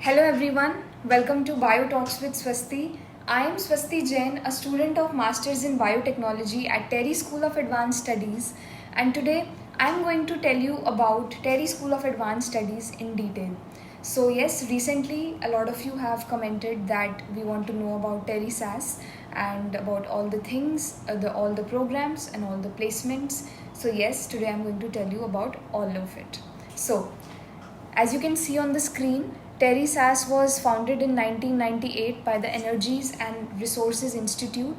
Hello everyone, welcome to Bio Talks with Swasti. I am Swasti Jain, a student of Masters in Biotechnology at Terry School of Advanced Studies, and today I am going to tell you about Terry School of Advanced Studies in detail. So yes, recently a lot of you have commented that we want to know about Terry SAS and about all the things, all the programs and all the placements. So yes, today I am going to tell you about all of it. So as you can see on the screen, Terry SAS was founded in 1998 by the Energies and Resources Institute,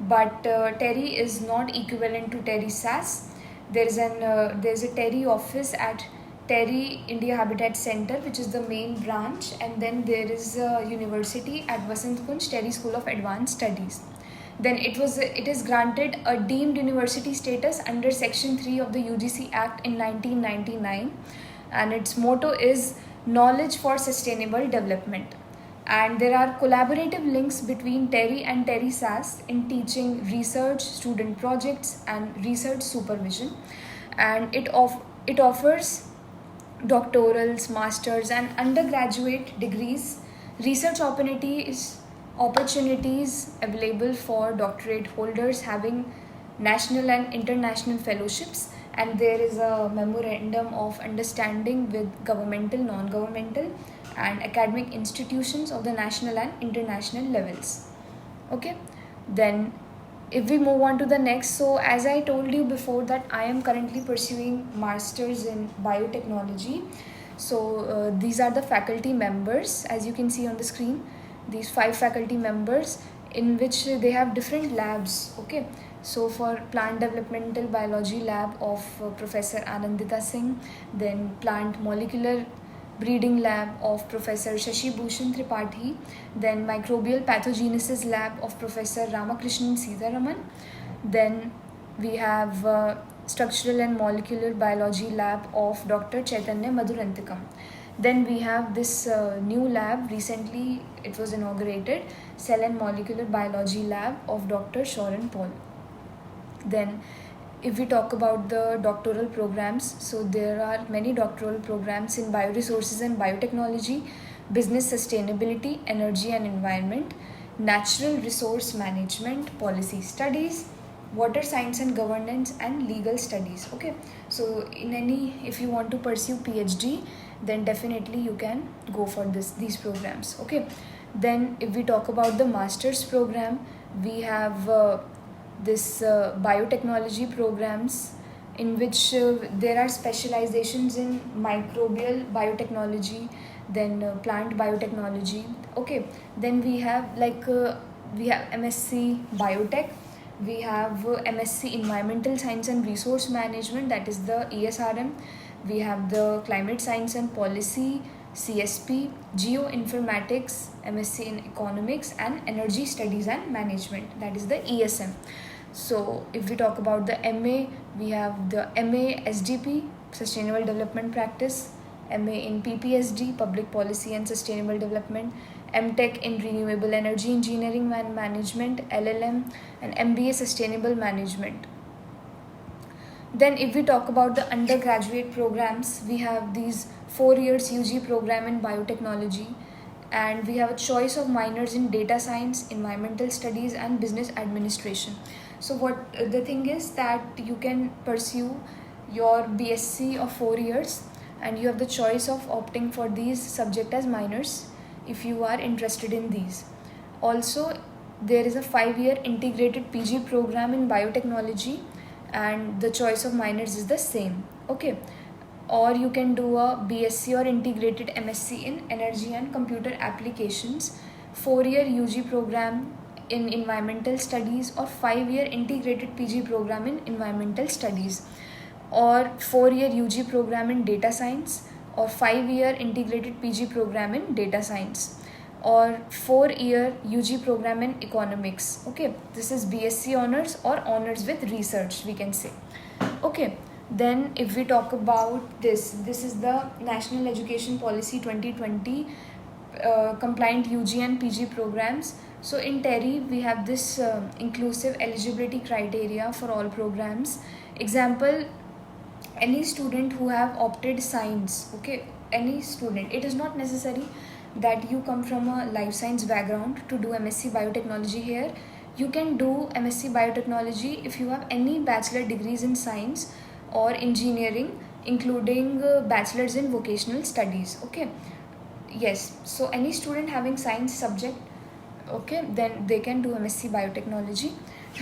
but Terry is not equivalent to Terry SAS. There's a Terry office at Terry India Habitat Center, which is the main branch, and then there is a university at Vasant Kunj, Terry School of Advanced Studies. Then it is granted a deemed university status under Section 3 of the UGC Act in 1999, and its motto is Knowledge for Sustainable Development. And there are collaborative links between Terry and Terry SAS in teaching research, student projects, and research supervision. And it offers doctorals, masters, and undergraduate degrees, research opportunities available for doctorate holders having national and international fellowships, and there is a memorandum of understanding with governmental, non-governmental, and academic institutions of the national and international levels. Okay, then if we move on to the next, so as I told you before that I am currently pursuing masters in biotechnology. So these are the faculty members, as you can see on the screen, these 5 faculty members, in which they have different labs. Okay, so for plant developmental biology lab of Professor Anandita Singh, then plant molecular breeding lab of Professor Shashi Bhushan Tripathi, then microbial pathogenesis lab of Professor Ramakrishnan Sitharaman, then we have structural and molecular biology lab of Dr. Chaitanya Madhurantikam. Then we have this new lab, recently it was inaugurated, cell and molecular biology lab of Dr. Shoran Paul. Then if we talk about the doctoral programs, so there are many doctoral programs in bioresources and biotechnology, business sustainability, energy and environment, natural resource management, policy studies, water science and governance, and legal studies. Okay, so if you want to pursue PhD, then definitely you can go for these programs. Okay, then if we talk about the master's program, we have this biotechnology programs, in which there are specializations in microbial biotechnology, then plant biotechnology. Okay, then we have MSc Biotech, we have MSc Environmental Science and Resource Management, that is the ESRM. We have the Climate Science and Policy, CSP, Geoinformatics, MSc in Economics, and Energy Studies and Management, that is the ESM. So if we talk about the MA, we have the MA SDP, Sustainable Development Practice, MA in PPSD, Public Policy and Sustainable Development, MTech in Renewable Energy Engineering and Management, LLM, and MBA Sustainable Management. Then if we talk about the undergraduate programs, we have these 4 years UG program in biotechnology, and we have a choice of minors in data science, environmental studies, and business administration. So what the thing is that you can pursue your BSc of 4 years, and you have the choice of opting for these subjects as minors if you are interested in these. Also, there is a 5-year integrated PG program in biotechnology, and the choice of minors is the same. Okay, or you can do a BSc or integrated MSc in energy and computer applications, 4-year UG program in environmental studies, or 5-year integrated PG program in environmental studies, or 4-year UG program in data science, or 5-year integrated PG program in data science, or 4-year UG program in economics. Okay, this is BSc honors or honors with research, we can say. Okay, then if we talk about this is the National Education Policy 2020 compliant UG and PG programs. So in Terry, we have this inclusive eligibility criteria for all programs. Example, any student who have opted science, okay, any student, it is not necessary that you come from a life science background to do MSc Biotechnology here. You can do MSc Biotechnology if you have any bachelor degrees in science or engineering, including bachelor's in vocational studies. Okay, yes, so any student having science subject, okay, then they can do MSc Biotechnology.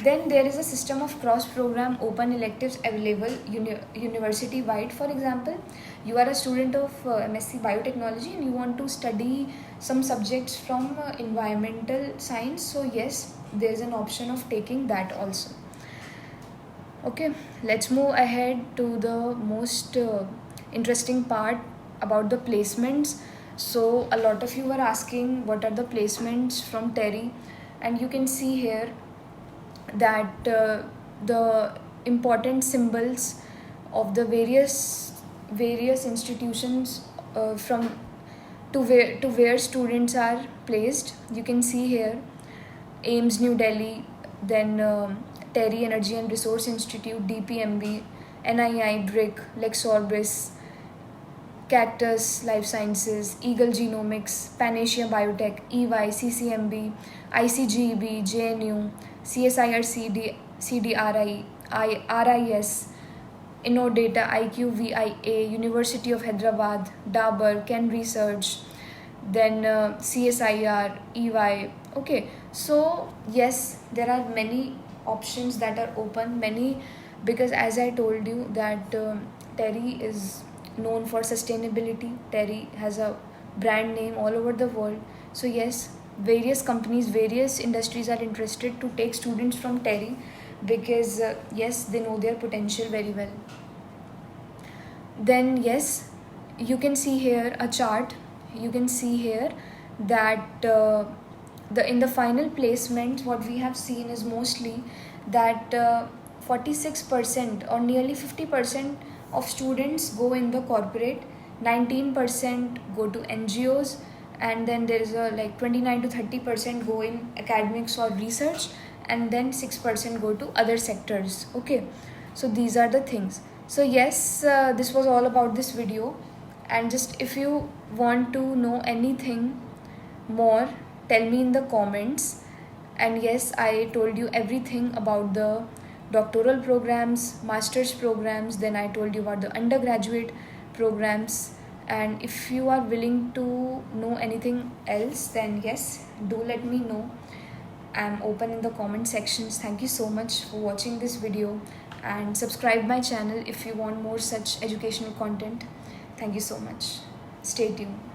Then there is a system of cross program open electives available university wide. For example, you are a student of MSc Biotechnology and you want to study some subjects from environmental science, so yes, there is an option of taking that also. Okay, let's move ahead to the most interesting part about the placements. So a lot of you were asking what are the placements from TERI, and you can see here that the important symbols of the various institutions from to where students are placed. You can see here AIMS New Delhi, then TERI Energy and Resource Institute, DPMB, NII, BRIC, Lexorbis, Cactus Life Sciences, Eagle Genomics, Panasia Biotech, EY, CCMB, ICGEB, JNU, CSIR, CDRI, RIS, InnoData, IQVIA, University of Hyderabad, Dabur, Ken Research, then CSIR, EY. Okay, so yes, there are many options that are open, many, because as I told you that TERI is known for sustainability. TERI has a brand name all over the world. So yes, various companies, various industries are interested to take students from TERI because yes, they know their potential very well. Then yes, you can see here a chart. You can see here that in the final placement, what we have seen is mostly that 46% or nearly 50% of students go in the corporate, 19% go to NGOs, and then there is a like 29 to 30% go in academics or research, and then 6% go to other sectors. Okay, so these are the things. So yes, this was all about this video, and just if you want to know anything more, tell me in the comments. And yes, I told you everything about the doctoral programs, master's programs, then I told you about the undergraduate programs. And if you are willing to know anything else, then yes, do let me know. I'm open in the comment sections. Thank you so much for watching this video, and subscribe my channel if you want more such educational content. Thank you so much. Stay tuned.